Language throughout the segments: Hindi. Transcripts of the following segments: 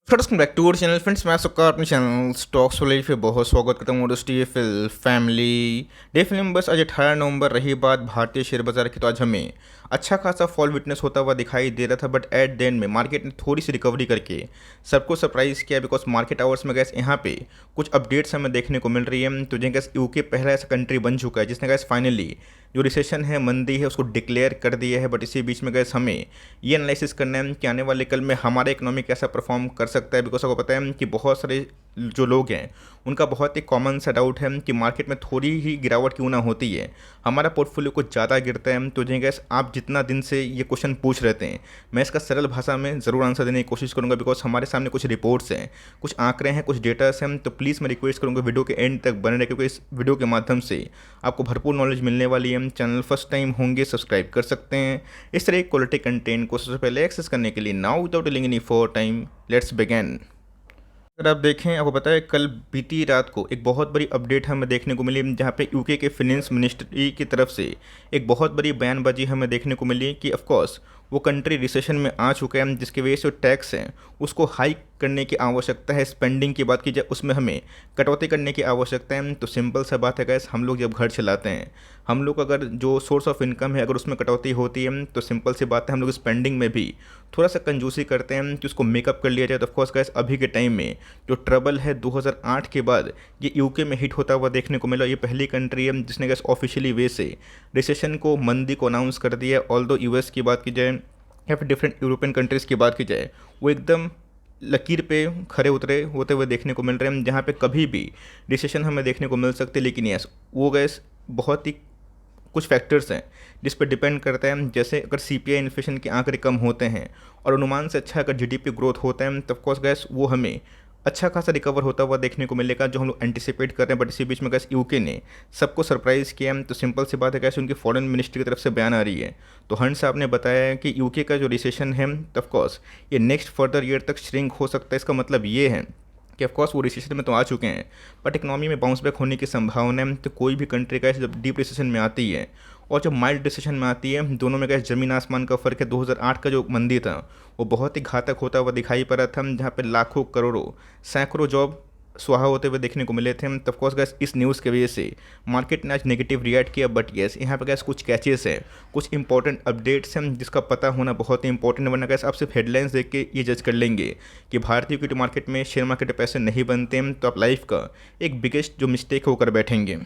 Welcome back to our channel friends. मैं आपका अपने चैनल स्टॉक्स वाले पे बहुत स्वागत करता हूँ। दोस्तों, ये फिल फैमिली डे फिल्म बस आज 18 नवंबर रही बात भारतीय शेयर बाजार की, तो आज हमें अच्छा खासा फॉल विटनेस होता हुआ दिखाई दे रहा था। बट एट द एंड में मार्केट ने थोड़ी सी रिकवरी करके सबको सरप्राइज किया, बिकॉज मार्केट आवर्स में गैस यहाँ पे कुछ अपडेट्स हमें देखने को मिल रही है। तो जिन गैस यूके पहला ऐसा कंट्री बन चुका है जिसने गैस फाइनली जो रिसेशन है, मंदी है, उसको डिक्लेयर कर दिया है। बट इसी बीच में गैस हमें ये एनालिसिस करना है कि आने वाले कल में हमारा इकोनॉमी कैसा परफॉर्म कर सकता है। बिकॉज आपको पता है कि बहुत सारे जो लोग हैं उनका बहुत ही कॉमन सा डाउट है कि मार्केट में थोड़ी ही गिरावट क्यों ना होती है, हमारा पोर्टफोलियो कुछ ज़्यादा गिरता है। तो जी गैस, आप जितना दिन से ये क्वेश्चन पूछ रहे थे, मैं इसका सरल भाषा में ज़रूर आंसर देने की कोशिश करूंगा। बिकॉज हमारे सामने कुछ रिपोर्ट्स हैं, कुछ आंकड़े हैं, कुछ डेटास हैं। तो प्लीज़ मैं रिक्वेस्ट करूँगा वीडियो के एंड तक बने रहे, क्योंकि इस वीडियो के माध्यम से आपको भरपूर नॉलेज मिलने वाली है। चैनल फर्स्ट टाइम होंगे सब्सक्राइब कर सकते हैं। इस तरह क्वालिटी कंटेंट को सबसे पहले एक्सेस करने के लिए now without delaying any for time let's begin. अगर आप देखें, आपको पता है कल बीती रात को एक बहुत बड़ी अपडेट हमें देखने को मिली, जहां पे यूके के फिनेंस मिनिस्ट्री की तरफ से एक बहुत बड़ी बयानबाजी हमें देखने को मिली कि ऑफ कोर्स वो कंट्री रिसेशन में आ चुका है, जिसकी वजह से टैक्स है उसको हाइक करने की आवश्यकता है। स्पेंडिंग की बात की जाए उसमें हमें कटौती करने की आवश्यकता है। तो सिंपल सा बात है गैस, हम लोग जब घर चलाते हैं, हम लोग अगर जो सोर्स ऑफ इनकम है अगर उसमें कटौती होती है, तो सिंपल सी बात है हम लोग स्पेंडिंग में भी थोड़ा सा कंजूसी करते हैं कि उसको मेकअप कर लिया जाए। तो ऑफकोर्स गैस, अभी के टाइम में जो ट्रबल है 2008 के बाद ये यूके में हिट होता हुआ देखने को मिला। ये पहली कंट्री है जिसने गैस ऑफिशियली वे से रिसेशन को, मंदी को अनाउंस कर दिया। ऑल दो यूएस की बात की जाए या फिर डिफरेंट यूरोपियन कंट्रीज़ की बात की जाए, वो एकदम लकीर पे खरे उतरे होते हुए देखने को मिल रहे हैं, जहाँ पे कभी भी रिसेशन हमें देखने को मिल सकते। लेकिन यस, वो गैस बहुत ही कुछ फैक्टर्स हैं जिस पर डिपेंड करता है। जैसे अगर सीपीआई इन्फ्लेशन के आंकड़े कम होते हैं और अनुमान से अच्छा अगर जीडीपी ग्रोथ होता है, तो ऑफकोर्स गैस वो हमें अच्छा खासा रिकवर होता हुआ देखने को मिलेगा, जो हम लोग एंटिसिपेट कर रहे हैं। बट इसी बीच में गैस यूके ने सबको सरप्राइज़ किया है। तो सिंपल सी बात है गैस, उनकी फॉरेन मिनिस्ट्री की तरफ से बयान आ रही है। तो हंस साहब ने बताया है कि यूके का जो रिसेशन है, ऑफकोर्स ये नेक्स्ट फर्दर ईयर तक श्रिंक हो सकता है। इसका मतलब ये है कि ऑफकोर्स वो रिसेशन में तो आ चुके हैं, बट इकोनॉमी में बाउंस बैक होने की संभावना है। तो कोई भी कंट्री का जब डीप रिसेशन में आती है और जब माइल्ड रिसेशन में आती है, दोनों में गैस ज़मीन आसमान का फ़र्क है। 2008 का जो मंदी था वो बहुत ही घातक होता हुआ दिखाई पड़ा था, जहाँ पे लाखों करोड़ों सैकड़ों जॉब स्वाहा होते हुए देखने को मिले थे। तो ऑफकोर्स गैस, इस न्यूज़ की वजह से मार्केट ने आज नेगेटिव रिएक्ट किया। बट यस, यहाँ पे गैस कुछ कैचेस हैं, कुछ इंपॉर्टेंट अपडेट्स हैं जिसका पता होना बहुत ही इंपॉर्टेंट है। वरना गैस आप सिर्फ हेडलाइंस देख के ये जज कर लेंगे कि भारतीय इक्विटी मार्केट में, शेयर मार्केट में पैसे नहीं बनते हैं, तो आप लाइफ का एक बिगेस्ट जो मिस्टेक होकर बैठेंगे।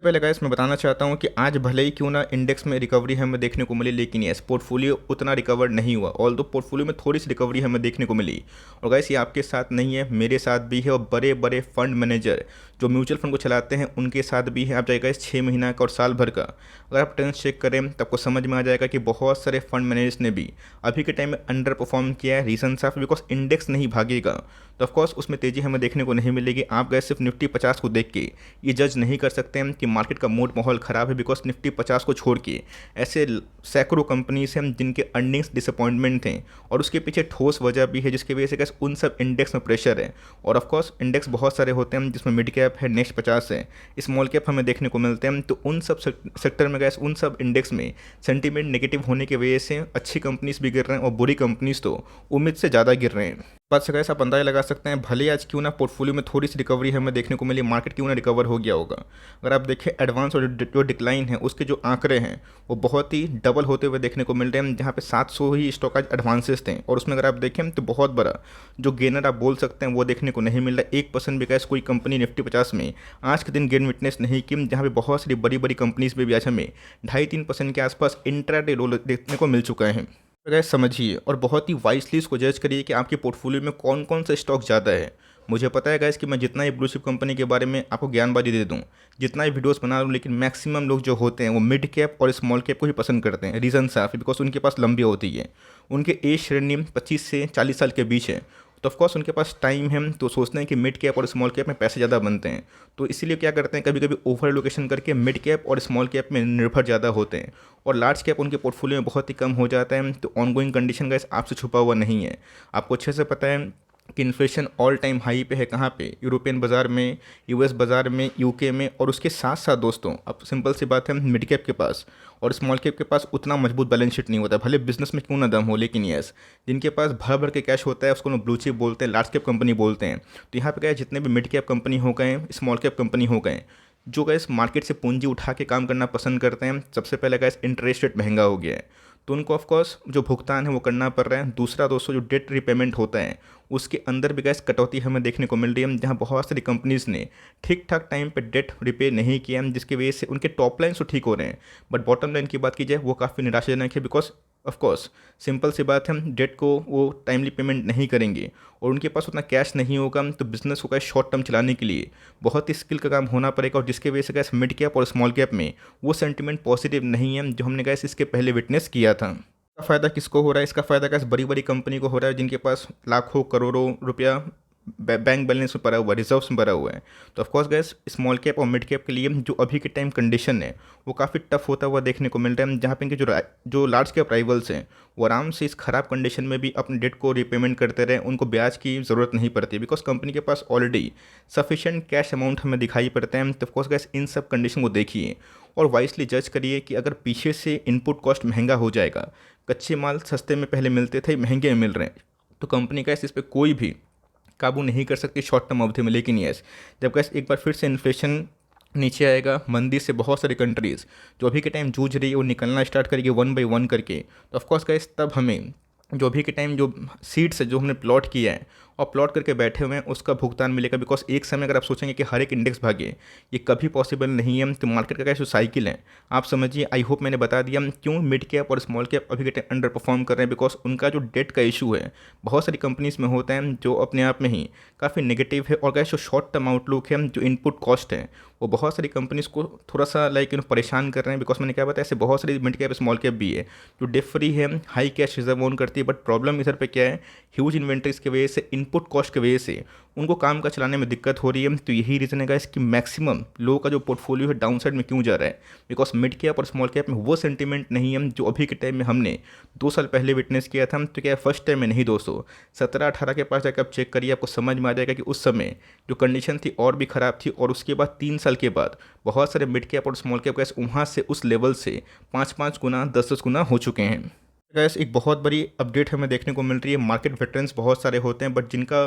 पहले गाइस मैं बताना चाहता हूं कि आज भले ही क्यों ना इंडेक्स में रिकवरी हमें देखने को मिली, लेकिन यस, पोर्टफोलियो उतना रिकवर नहीं हुआ। ऑल दो पोर्टफोलियो में थोड़ी सी रिकवरी हमें देखने को मिली। और गाइस, ये आपके साथ नहीं है, मेरे साथ भी है, और बड़े बड़े फंड मैनेजर जो म्यूचुअल फंड को चलाते हैं उनके साथ भी है। आप जाएगा इस 6 महीना का और साल भर का अगर आप ट्रेंड चेक करें तो आपको समझ में आ जाएगा कि बहुत सारे फंड मैनेजर्स ने भी अभी के टाइम में अंडर परफॉर्म किया है। रीजन साफ, बिकॉज इंडेक्स नहीं भागेगा तो ऑफकोर्स उसमें तेज़ी हमें देखने को नहीं मिलेगी। आप गए सिर्फ निफ्टी 50 को देख के ये जज नहीं कर सकते हैं कि मार्केट का मूड माहौल ख़राब है, बिकॉज निफ्टी 50 को छोड़ के ऐसे सैकड़ों कंपनीज हैं जिनके अर्निंग्स डिसअपॉइंटमेंट थे, और उसके पीछे ठोस वजह भी है जिसकी वजह से कैसे उन सब इंडेक्स में प्रेशर है। और ऑफकोर्स इंडेक्स बहुत सारे होते हैं जिसमें मिड कैप है, नेक्स्ट 50 है, स्मॉल कैप हमें देखने को मिलते हैं। तो उन सब सेक्टर में गैस, उन सब इंडेक्स में सेंटीमेंट नेगेटिव होने की वजह से अच्छी कंपनीज भी गिर रहे हैं और बुरी कंपनीज तो उम्मीद से ज़्यादा गिर रहे हैं। बात से गैस आप अंदाजा लगा सकते हैं, भले आज क्यों ना पोर्टफोलियो में थोड़ी सी रिकवरी हमें देखने को मिली, मार्केट क्यों ना रिकवर हो गया होगा। अगर आप देखें एडवांस और जो डिक्लाइन है उसके जो आंकड़े हैं वो बहुत ही डबल होते हुए देखने को मिल रहे हैं, जहाँ पे 700 ही स्टॉक आज एडवांसेस थे, और उसमें अगर आप देखें तो बहुत बड़ा जो गेनर आप बोल सकते हैं वो देखने को नहीं मिल रहा। 1% भी गैस कोई कंपनी निफ्टी 50 में आज के दिन गेन विटनेस नहीं की, जहाँ पे बहुत सारी बड़ी बड़ी कंपनीज में भी आज हमें 2.5-3% के आसपास इंट्राडे लो देखने को मिल चुका है। तो गैस समझिए और बहुत ही वाइसली इसको जज करिए कि आपके पोर्टफोलियो में कौन कौन सा स्टॉक ज़्यादा है। मुझे पता है गैस कि मैं जितना ही ब्लू चिप कंपनी के बारे में आपको ज्ञानबाजी दे दूं, जितना ही वीडियोस बना दूं, लेकिन मैक्सिमम लोग जो होते हैं वो मिड कैप और स्मॉल कैप को ही पसंद करते हैं। रीज़न साफ है, बिकॉज उनके पास लंबी होती है, उनके एज श्रेणी 25 से 40 साल के बीच है। तो ऑफकोर्स उनके पास टाइम है, तो सोचते हैं कि मिड कैप और स्मॉल कैप में पैसे ज़्यादा बनते हैं, तो इसीलिए क्या करते हैं, कभी कभी ओवर एलोकेशन करके मिड कैप और स्मॉल कैप में निर्भर ज़्यादा होते हैं, और लार्ज कैप उनके पोर्टफोलियो में बहुत ही कम हो जाता है। तो ऑनगोइंग कंडीशन गैस आपसे छुपा हुआ नहीं है, आपको अच्छे से पता है कि इन्फ्लेशन ऑल टाइम हाई पे है, कहाँ पे, यूरोपियन बाज़ार में, यूएस बाज़ार में, यूके में। और उसके साथ साथ दोस्तों, अब सिंपल सी बात है, मिड कैप के पास और स्मॉल कैप के पास उतना मजबूत बैलेंस शीट नहीं होता, भले बिजनेस में क्यों ना दम हो, लेकिन यस, जिनके पास भर भर के कैश होता है उसको लोग ब्लू चिप बोलते हैं, लार्ज कैप कंपनी बोलते हैं। तो यहाँ पे क्या है, जितने भी मिड कैप कंपनी हो गए, स्मॉल कैप कंपनी हो गए, जो गैस मार्केट से पूंजी उठा के काम करना पसंद करते हैं, सबसे पहले गैस इंटरेस्ट रेट महंगा हो गया है, तो उनको ऑफकोर्स जो भुगतान है वो करना पड़ रहा है। दूसरा दोस्तों, जो डेट रिपेमेंट होता है उसके अंदर भी गैस कटौती हमें देखने को मिल रही है, जहाँ बहुत सारी कंपनीज ने ठीक ठाक टाइम पे डेट रिपे नहीं किया, जिसकी वजह से उनके टॉप लाइन तो ठीक हो रहे हैं, बट बॉटम लाइन की बात की जाए वो काफ़ी निराशाजनक है। बिकॉज ऑफ कोर्स सिंपल सी बात है, हम डेट को वो टाइमली पेमेंट नहीं करेंगे और उनके पास उतना कैश नहीं होगा, तो बिजनेस को कैश शॉर्ट टर्म चलाने के लिए बहुत ही स्किल का काम होना पड़ेगा, और जिसके वजह से गैस मिड कैप और स्मॉल कैप में वो सेंटिमेंट पॉजिटिव नहीं है जो हमने गैस इसके पहले विटनेस किया था। इसका फ़ायदा किसको हो रहा है? इसका फ़ायदा कैसे बड़ी बड़ी कंपनी को हो रहा है, जिनके पास लाखों करोड़ों रुपया बैंक बैलेंस में पड़ा हुआ है, रिजर्व्स में पड़ा हुआ है। तो ऑफकोर्स गैस स्मॉल कैप और मिड कैप के लिए जो अभी के टाइम कंडीशन है वो काफ़ी टफ होता हुआ देखने को मिल रहा है, जहाँ पे इनके जो लार्ज कैप राइवल्स हैं वो आराम से इस खराब कंडीशन में भी अपने डेट को रिपेमेंट करते रहे, उनको ब्याज की ज़रूरत नहीं पड़ती, बिकॉज कंपनी के पास ऑलरेडी सफिशिएंट कैश अमाउंट हमें दिखाई पड़ते हैं। तो ऑफकोर्स गैस इन सब कंडीशन को देखिए और वाइसली जज करिए कि अगर पीछे से इनपुट कॉस्ट महंगा हो जाएगा, कच्चे माल सस्ते में पहले मिलते थे, महंगे में मिल रहे हैं, तो कंपनी का इस पर कोई भी काबू नहीं कर सकती शॉर्ट टर्म अवधि में। लेकिन यस, जब गैस एक बार फिर से इन्फ्लेशन नीचे आएगा, मंदी से बहुत सारी कंट्रीज़ जो अभी के टाइम जूझ रही है वो निकलना स्टार्ट करेगी वन बाई वन करके, तो ऑफकोर्स गैस तब हमें जो अभी के टाइम जो सीट्स है जो हमने प्लॉट किया है और प्लॉट करके बैठे हुए हैं उसका भुगतान मिलेगा। बिकॉज एक समय अगर आप सोचेंगे कि हर एक इंडेक्स भागे, ये कभी पॉसिबल नहीं है। तो मार्केट का क्या जो साइकिल है आप समझिए। आई होप मैंने बता दिया क्यों मिड कैप और स्मॉल कैप अभी के टाइम अंडर परफॉर्म कर रहे हैं, बिकॉज उनका जो डेट का इशू है बहुत सारी कंपनीज में होता है जो अपने आप में ही काफ़ी नेगेटिव है। और क्या जो शॉर्ट टर्म आउटलुक है, जो इनपुट कॉस्ट है, वो बहुत सारी कंपनीज को थोड़ा सा परेशान कर रहे हैं। बिकॉज मैंने क्या बताया, ऐसे बहुत सारी मिड कैप स्मॉल कैप भी है जो डिफ फ्री है, हाई कैश रिजर्व ओन करती है, बट प्रॉब्लम इधर पे क्या है, ह्यूज इन्वेंट्रीज की वजह से, इनपुट कॉस्ट की वजह से उनको काम का चलाने में दिक्कत हो रही है। तो यही रीज़न है इसकी मैक्सिमम लोगों का जो पोर्टफोलियो है डाउन साइड में क्यों जा रहा है, बिकॉज मिड कैप और स्मॉल कैप में वो सेंटीमेंट नहीं है जो अभी के टाइम में हमने 2 साल पहले विटनेस किया था। तो क्या फर्स्ट टाइम में नहीं दोस्तों, 17-18 के पास जाकर आप चेक करिए, आपको समझ में आ जाएगा कि उस समय जो कंडीशन थी और भी ख़राब थी। और उसके बाद 3 साल के बाद बहुत सारे मिड कैप और स्मॉल कैप गैस वहाँ से उस लेवल से 5-5 गुना 10-10 गुना हो चुके हैं। गैस एक बहुत बड़ी अपडेट हमें देखने को मिल रही है। मार्केट वेटरन्स बहुत सारे होते हैं, बट जिनका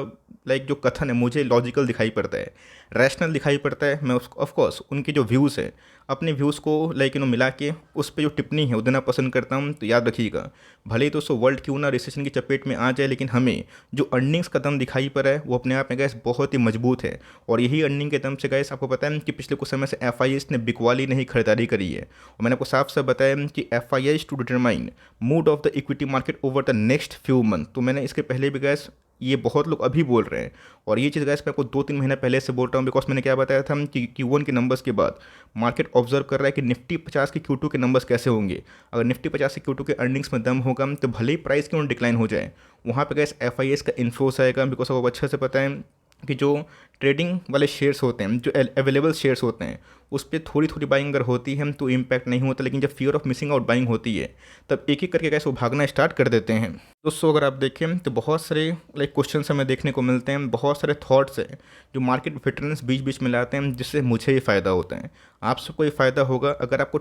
जो कथन है मुझे लॉजिकल दिखाई पड़ता है, रैशनल दिखाई पड़ता है। मैं उसको ऑफकोर्स उनके जो व्यूज़ है, अपने व्यूज़ को मिला के उस पर जो टिप्पणी है वो देना पसंद करता हूँ। तो याद रखिएगा, भले ही दोस्तों वर्ल्ड क्यों ना रिसेशन की चपेट में आ जाए, लेकिन हमें जो अर्निंग्स का दम दिखाई पड़ा है वो अपने आप में गैस बहुत ही मजबूत है। और यही अर्निंग के दम से गैस आपको पता है कि पिछले कुछ समय से FIS ने बिकवाली नहीं खरीदारी करी है। और मैंने आपको साफ साफ बताया कि FIS to determine mood of the equity market over the next few month. तो मैंने इसके पहले भी गैस ये बहुत लोग अभी बोल रहे हैं, और ये चीज़ गैस मैं आपको 2-3 महीना पहले से बोल रहा हूँ। बिकॉज मैंने क्या बताया था कि Q1 के नंबर्स के बाद मार्केट ऑब्जर्व कर रहा है कि निफ्टी 50 के Q2 के नंबर्स कैसे होंगे। अगर निफ्टी 50 के Q2 के अर्निंग्स में दम होगा तो भले ही प्राइस क्यों डिक्लाइन हो जाए, वहाँ पे गैस FIS का इन्फ्लोस आएगा। बिकॉज आपको अच्छे से पता है कि जो ट्रेडिंग वाले शेयर्स होते हैं, जो अवेलेबल शेयर्स होते हैं, उस पर थोड़ी थोड़ी बाइंग अगर होती है तो इम्पैक्ट नहीं होता, लेकिन जब fear of missing out buying होती है तब एक एक करके कैसे वो भागना स्टार्ट कर देते हैं। दोस्तों अगर आप देखें तो बहुत सारे क्वेश्चन हमें देखने को मिलते हैं, बहुत सारे थॉट्स हैं जो मार्केट वेटरन्स बीच बीच में लाते हैं, जिससे मुझे ही फ़ायदा होता है, आप सबको ये फ़ायदा होगा अगर आपको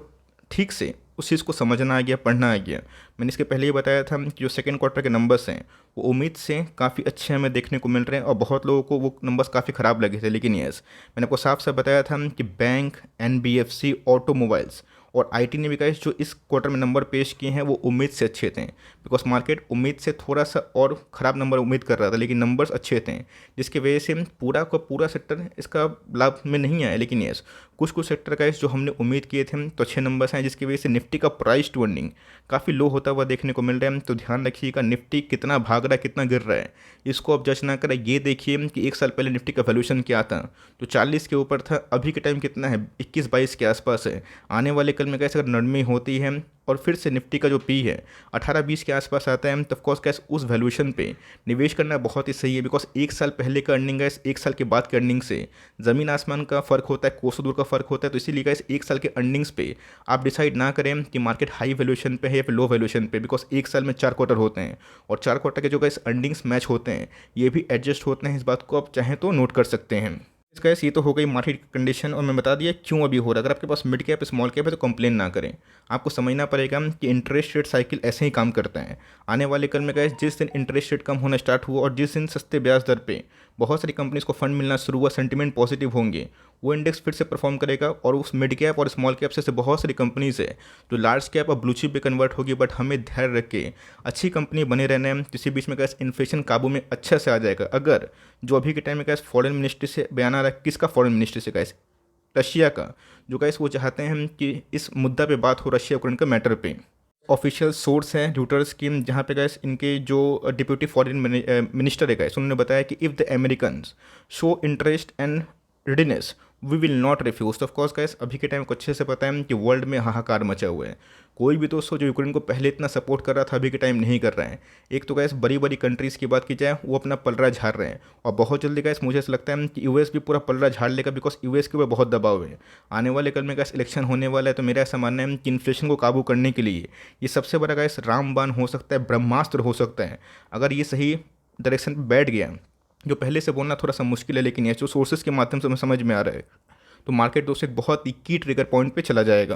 ठीक से उस चीज़ को समझना आ गया, पढ़ना आ गया। मैंने इसके पहले ही बताया था कि जो सेकंड क्वार्टर के नंबर्स हैं वो उम्मीद से काफ़ी अच्छे हमें देखने को मिल रहे हैं, और बहुत लोगों को वो नंबर्स काफ़ी ख़राब लगे थे। लेकिन यस, मैंने आपको साफ साफ बताया था कि बैंक, NBFC, ऑटोमोबाइल्स और IT ने भी कहा जो इस क्वार्टर में नंबर पेश किए हैं वो उम्मीद से अच्छे थे। बिकॉज मार्केट उम्मीद से थोड़ा सा और ख़राब नंबर उम्मीद कर रहा था, लेकिन नंबर्स अच्छे थे, जिसकी वजह से पूरा का पूरा सेक्टर इसका लाभ में नहीं आया। लेकिन यस, कुछ सेक्टर का जो हमने उम्मीद किए थे तो अच्छे नंबर्स हैं, जिसकी वजह से निफ्टी का प्राइस टू अर्निंग काफ़ी लो होता हुआ देखने को मिल रहा है। तो ध्यान रखिएगा, निफ्टी कितना भाग रहा है, कितना गिर रहा है, इसको आप जज ना करें। ये देखिए कि 1 साल पहले निफ्टी का वैल्यूएशन क्या था, तो 40 के ऊपर था, अभी के टाइम कितना है, 21-22 के आसपास है। आने वाले कल कल में कैसे अगर नरमी होती है और फिर से निफ्टी का जो पी है 18-20 के आसपास आता है, तो ऑफकोर्स कैसे उस वैल्यूएशन पे निवेश करना बहुत ही सही है। बिकॉज एक साल पहले का अर्निंग है, एक साल के बाद के अर्निंग से ज़मीन आसमान का फ़र्क होता है, कोसों दूर का फ़र्क होता है। तो इसीलिए गाइस एक साल के अर्निंग्स पे आप डिसाइड ना करें कि मार्केट हाई वैल्यूएशन पे है या फिर लो वैल्यूएशन पे। बिकॉज एक साल में 4 क्वार्टर होते हैं और 4 क्वार्टर के जो गाइस अर्निंग्स मैच होते हैं ये भी एडजस्ट होते हैं। इस बात को आप चाहें तो नोट कर सकते हैं। गाइस ये तो हो गई मार्केट कंडीशन और मैं बता दिया क्यों अभी हो रहा है। अगर आपके पास मिड कैप स्मॉल कैप है तो कंप्लेन ना करें। आपको समझना पड़ेगा कि इंटरेस्ट रेट साइकिल ऐसे ही काम करता है। आने वाले कल में गाइस जिस दिन इंटरेस्ट रेट कम होना स्टार्ट हुआ और जिस दिन सस्ते ब्याज दर पे बहुत सारी कंपनीज को फंड मिलना शुरू हुआ, सेंटिमेंट पॉजिटिव होंगे, वो इंडेक्स फिर से परफॉर्म करेगा और उस मिड कैप और स्मॉल कैप से बहुत सारी कंपनीज है जो लार्ज कैप और ब्लू चिप पे कन्वर्ट होगी। बट हमें ध्यान रख के अच्छी कंपनी बने रहना है। किसी बीच में गैस इन्फ्लेशन काबू में अच्छा से आ जाएगा। अगर जो अभी के टाइम में गैस फॉरेन मिनिस्ट्री से बयान आ रहा है, किसका फॉरेन मिनिस्ट्री से गैस, रशिया का, जो गैस वो चाहते हैं कि इस मुद्दा पे बात हो रशिया यूक्रेन का मैटर पे। ऑफिशियल सोर्स है ड्यूटर स्कीम, जहाँ पे गैस इनके जो डिप्यूटी फॉरेन मिनिस्टर है गैस, उन्होंने बताया कि if the Americans show interest and readiness we will not refuse. Of course गैस अभी के टाइम को अच्छे से पता है कि वर्ल्ड में हाहाकार मचा हुआ है। कोई भी दोस्तों जो यूक्रेन को पहले इतना सपोर्ट कर रहा था अभी के टाइम नहीं कर रहा है। एक तो गैस बड़ी बड़ी कंट्रीज़ की बात की जाए वो अपना पलड़ा झाड़ रहे हैं और बहुत जल्दी गैस मुझे ऐसा लगता है कि यूएस भी पूरा पलड़ा झाड़ लेगा। बिकॉज यूएस के ऊपर बहुत दबाव है। आने वाले कल में गैस इलेक्शन होने वाला है। तो मेरा ऐसा मानना है कि इन्फ्लेशन को काबू करने के लिए ये सबसे बड़ा गैस रामबाण हो सकता है, ब्रह्मास्त्र हो सकता है। अगर ये सही डायरेक्शन पर बैठ गया, जो पहले से बोलना थोड़ा सा मुश्किल है लेकिन ये जो सोर्सेज के माध्यम से हमें समझ में आ रहा है, तो मार्केट दोस्तों एक बहुत ही की ट्रिगर पॉइंट पे चला जाएगा।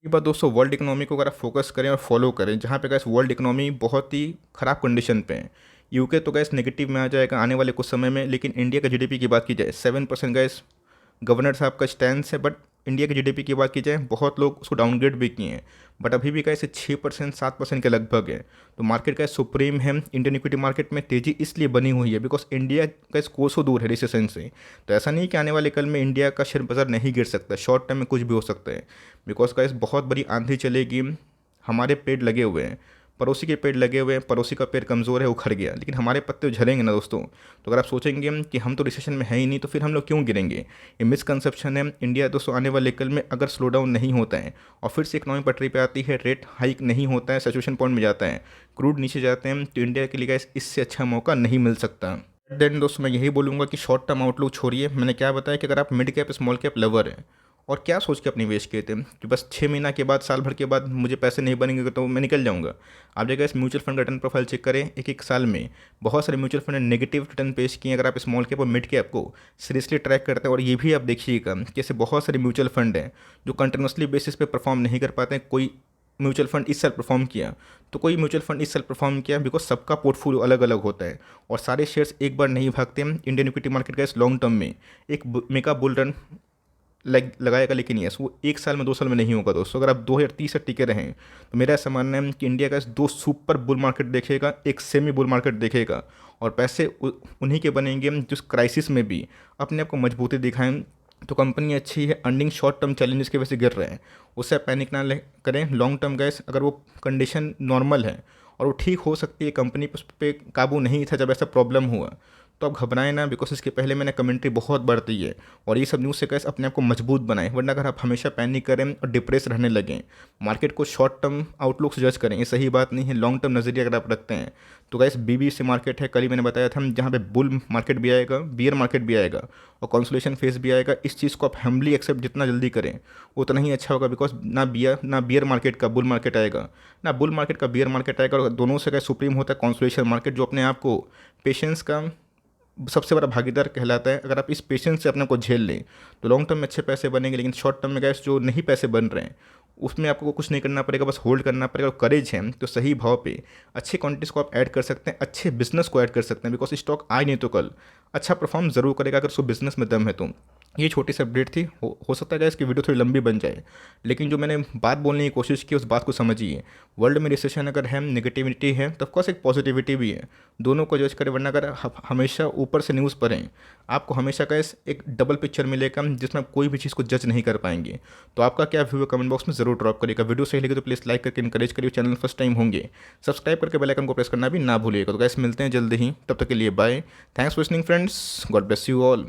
ये बात दोस्तों वर्ल्ड इकोनॉमी को अगर आप फोकस करें और फॉलो करें, जहाँ पे गैस वर्ल्ड इकोनॉमी बहुत ही ख़राब कंडीशन पे है। यूके तो गैस नेगेटिव में आ जाएगा आने वाले कुछ समय में। लेकिन इंडिया का जीडीपी की बात की जाए 7% गैस गवर्नर साहब का स्टैंड है। बट इंडिया की जीडीपी की बात की जाए बहुत लोग उसको डाउनग्रेड भी किए हैं। बट अभी भी कैसे 6% 7% के लगभग है। तो मार्केट का सुप्रीम है। इंडियन इक्विटी मार्केट में तेज़ी इसलिए बनी हुई है बिकॉज इंडिया का कोसों दूर है रिसेशन से। तो ऐसा नहीं कि आने वाले कल में इंडिया का शेयर बाजार नहीं गिर सकता, शॉर्ट टर्म में कुछ भी हो सकता है। बिकॉज का बहुत बड़ी आंधी चलेगी। हमारे पेड़ लगे हुए हैं, पड़ोसी के पेड़ लगे हुए हैं, पड़ोसी का पेड़ कमज़ोर है उखड़ गया, लेकिन हमारे पत्ते झड़ेंगे ना दोस्तों। तो अगर आप सोचेंगे कि हम तो रिसेशन में है ही नहीं तो फिर हम लोग क्यों गिरेंगे, ये मिसकंसेप्शन है। इंडिया दोस्तों आने वाले कल में अगर स्लो डाउन नहीं होता है और फिर से इकोनॉमी पटरी पे आती है, रेट हाइक नहीं होता है, सैचुरेशन पॉइंट में जाता है, क्रूड नीचे जाते हैं, तो इंडिया के लिए इससे अच्छा मौका नहीं मिल सकता। देन दोस्तों मैं यही बोलूँगा कि शॉर्ट टर्म आउटलुक छोड़िए। मैंने क्या बताया कि अगर आप mid cap small cap lover है और क्या सोच के अपने निवेश किए थे कि बस 6 महीना के बाद, साल भर के बाद मुझे पैसे नहीं बनेंगे तो मैं निकल जाऊंगा। आप जगह इस म्यूचुअल फंड का रिटर्न प्रोफाइल चेक करें। एक साल में बहुत सारे म्यूचुअल फंड ने नेगेटिव रिटर्न पेश किए। अगर आप स्मॉल कैप और मिड कैप को सीरियसली ट्रैक करते हैं, और ये भी आप देखिएगा कि ऐसे बहुत सारे म्यूचुअल फंड हैं जो कंटिन्यूसली बेसिस पे परफॉर्म नहीं कर पाते हैं। कोई म्यूचुअल फंड इस साल परफॉर्म किया तो कोई म्यूचुअल फंड इस साल परफॉर्म किया, बिकॉज सबका पोर्टफोलियो अलग अलग होता है और सारे शेयर्स एक बार नहीं भागते हैं। इंडियन इक्विटी मार्केट का इस लॉन्ग टर्म में एक मेगा बुल रन लगाएगा, लेकिन यस वो 1 साल में 2 साल में नहीं होगा दोस्तों। अगर आप 2030 से टिके रहें तो मेरा ऐसा मानना है कि इंडिया का 2 सुपर बुल मार्केट देखेगा, एक सेमी बुल मार्केट देखेगा और पैसे उन्हीं के बनेंगे जिस क्राइसिस में भी अपने आप को मजबूती दिखाएं। तो कंपनी अच्छी है, अर्निंग शॉर्ट टर्म चैलेंजेस की वजह से गिर रहे हैं, उससे पैनिक ना करें। लॉन्ग टर्म गैस अगर वो कंडीशन नॉर्मल है और वो ठीक हो सकती है, कंपनी पे काबू नहीं था जब ऐसा प्रॉब्लम हुआ, तो आप घबराएं ना। बिकॉज इसके पहले मैंने कमेंट्री बहुत बढ़ती है और ये सब न्यूज़ से कैसे अपने आप को मजबूत बनाएं। वरना अगर आप हमेशा पैनिक करें और डिप्रेस रहने लगें, मार्केट को शॉर्ट टर्म आउटलुक से जज करें, ये सही बात नहीं है। लॉन्ग टर्म नज़रिया अगर आप रखते हैं तो गैस BBC मार्केट है, कल ही मैंने बताया था, जहाँ पे बुल मार्केट भी आएगा, बियर मार्केट भी आएगा और कंसोलिडेशन फेज भी आएगा। इस चीज़ को आप हम्बली एक्सेप्ट जितना जल्दी करें उतना ही अच्छा होगा। बिकॉज ना बियर मार्केट का बुल मार्केट आएगा, ना बुल मार्केट का बियर मार्केट आएगा, और दोनों से गैस सुप्रीम होता है कंसोलिडेशन मार्केट, जो अपने आप को पेशेंस का सबसे बड़ा भागीदार कहलाता है। अगर आप इस पेशेंस से अपने को झेल लें तो लॉन्ग टर्म में अच्छे पैसे बनेंगे। लेकिन शॉर्ट टर्म में गैस जो नहीं पैसे बन रहे हैं उसमें आपको कुछ नहीं करना पड़ेगा, बस होल्ड करना पड़ेगा। और करेज है तो सही भाव पे अच्छी क्वांटिटीज़ को आप ऐड कर सकते हैं, अच्छे बिजनेस को ऐड कर सकते हैं। बिकॉज स्टॉक आज नहीं तो कल अच्छा परफॉर्म जरूर करेगा अगर उसको बिजनेस में दम है तो। ये छोटी सी अपडेट थी, हो सकता है इसकी वीडियो थोड़ी लंबी बन जाए, लेकिन जो मैंने बात बोलने की कोशिश की उस बात को समझिए। वर्ल्ड में रिसेशन अगर है, नेगेटिविटी है, तो ऑफकोर्स एक पॉजिटिविटी भी है, दोनों को जज करें। वरना अगर हमेशा ऊपर से न्यूज़ पढ़ें, आपको हमेशा का एक डबल पिक्चर मिलेगा जिसमें आप कोई भी चीज़ को जज नहीं कर पाएंगे। तो आपका क्या व्यू है कमेंट बॉक्स में ज़रूर ड्रॉप करिएगा। वीडियो सही लगे तो प्लीज़ लाइक करके इंकरेज करिए। चैनल फर्स्ट टाइम होंगे सब्सक्राइब करके बेल आइकन को प्रेस करना भी ना भूलिएगा। तो गाइस मिलते हैं जल्दी ही, तब तक के लिए bye. Thanks for listening friends, God bless you all.